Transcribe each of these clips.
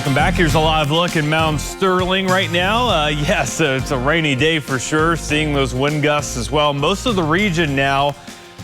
Welcome back. Here's a live look in Mount Sterling right now. Yes, it's a rainy day for sure. Seeing those wind gusts as well. Most of the region now,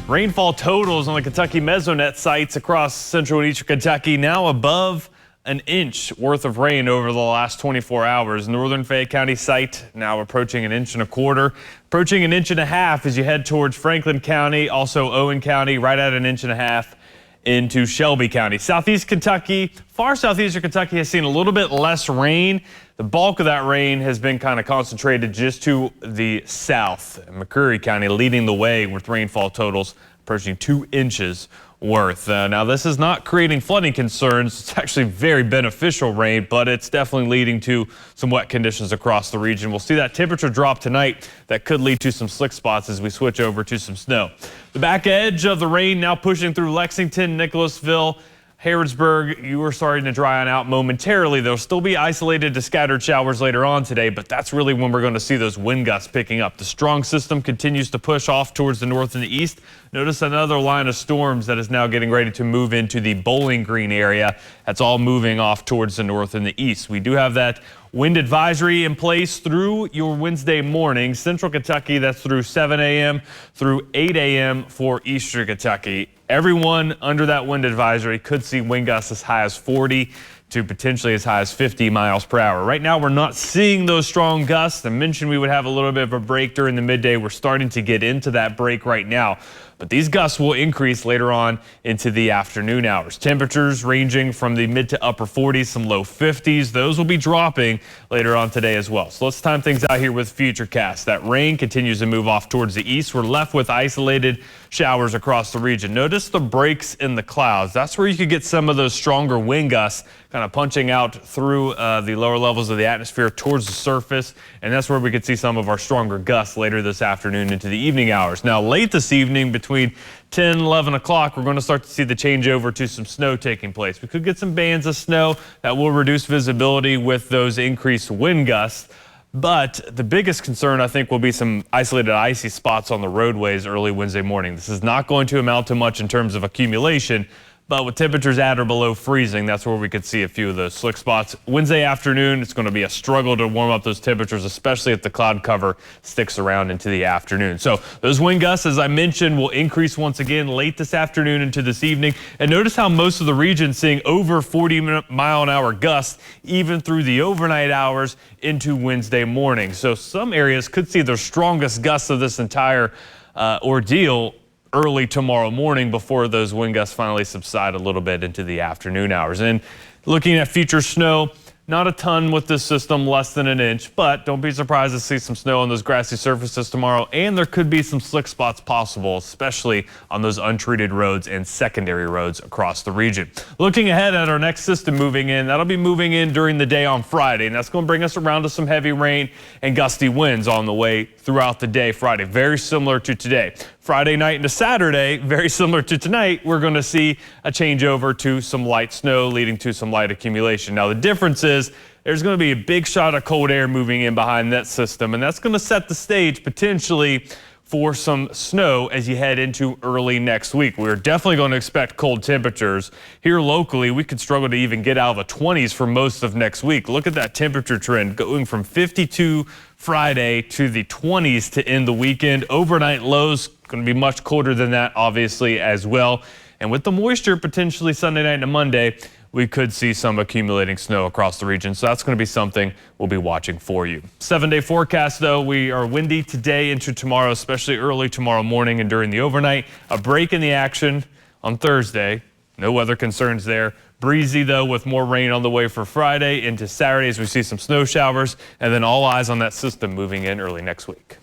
rainfall totals on the Kentucky Mesonet sites across central and eastern Kentucky now above an inch worth of rain over the last 24 hours. Northern Fayette County site now approaching an inch and a quarter, approaching an inch and a half as you head towards Franklin County, also Owen County, right at an inch and a half into Shelby County. Southeast Kentucky, far southeastern Kentucky has seen a little bit less rain. The bulk of that rain has been kind of concentrated just to the south. McCreary County leading the way with rainfall totals approaching 2 inches worth. Now, this is not creating flooding concerns. It's actually very beneficial rain, but it's definitely leading to some wet conditions across the region. We'll see that temperature drop tonight that could lead to some slick spots as we switch over to some snow. The back edge of the rain now pushing through Lexington, Nicholasville, Harrodsburg. You are starting to dry on out momentarily. There'll still be isolated to scattered showers later on today, but that's really when we're going to see those wind gusts picking up. The strong system continues to push off towards the north and the east. Notice another line of storms that is now getting ready to move into the Bowling Green area. That's all moving off towards the north and the east. We do have that wind advisory in place through your Wednesday morning. Central Kentucky, that's through 7 a.m. through 8 a.m. for eastern Kentucky. Everyone under that wind advisory could see wind gusts as high as 40 to potentially as high as 50 miles per hour. Right now, we're not seeing those strong gusts. I mentioned we would have a little bit of a break during the midday. We're starting to get into that break right now. But these gusts will increase later on into the afternoon hours. Temperatures ranging from the mid to upper 40s, some low 50s. Those will be dropping later on today as well. So let's time things out here with Futurecast. That rain continues to move off towards the east. We're left with isolated showers across the region. Notice the breaks in the clouds. That's where you could get some of those stronger wind gusts kind of punching out through the lower levels of the atmosphere towards the surface. And that's where we could see some of our stronger gusts later this afternoon into the evening hours. Now, late this evening, between 10 and 11 o'clock, we're going to start to see the changeover to some snow taking place. We could get some bands of snow that will reduce visibility with those increased wind gusts. But the biggest concern, I think, will be some isolated icy spots on the roadways early Wednesday morning. This is not going to amount to much in terms of accumulation, but with temperatures at or below freezing, that's where we could see a few of those slick spots. Wednesday afternoon, it's going to be a struggle to warm up those temperatures, especially if the cloud cover sticks around into the afternoon. So those wind gusts, as I mentioned, will increase once again late this afternoon into this evening. And notice how most of the region seeing over 40-mile-an-hour gusts even through the overnight hours into Wednesday morning. So some areas could see their strongest gusts of this entire ordeal early tomorrow morning before those wind gusts finally subside a little bit into the afternoon hours. And looking at future snow, not a ton with this system, less than an inch, but don't be surprised to see some snow on those grassy surfaces tomorrow. And there could be some slick spots possible, especially on those untreated roads and secondary roads across the region. Looking ahead at our next system moving in, that'll be moving in during the day on Friday, and that's going to bring us around to some heavy rain and gusty winds on the way throughout the day Friday, very similar to today. Friday night into Saturday, very similar to tonight, we're going to see a changeover to some light snow leading to some light accumulation. Now, the difference is there's going to be a big shot of cold air moving in behind that system, and that's going to set the stage potentially for some snow as you head into early next week. We're definitely going to expect cold temperatures. Here locally, we could struggle to even get out of the 20s for most of next week. Look at that temperature trend going from 52 Friday to the 20s to end the weekend. Overnight lows going to be much colder than that, obviously, as well. And with the moisture potentially Sunday night and Monday, we could see some accumulating snow across the region. So that's going to be something we'll be watching for you. 7-day forecast, though, we are windy today into tomorrow, especially early tomorrow morning and during the overnight. A break in the action on Thursday. No weather concerns there. Breezy, though, with more rain on the way for Friday into Saturday as we see some snow showers. And then all eyes on that system moving in early next week.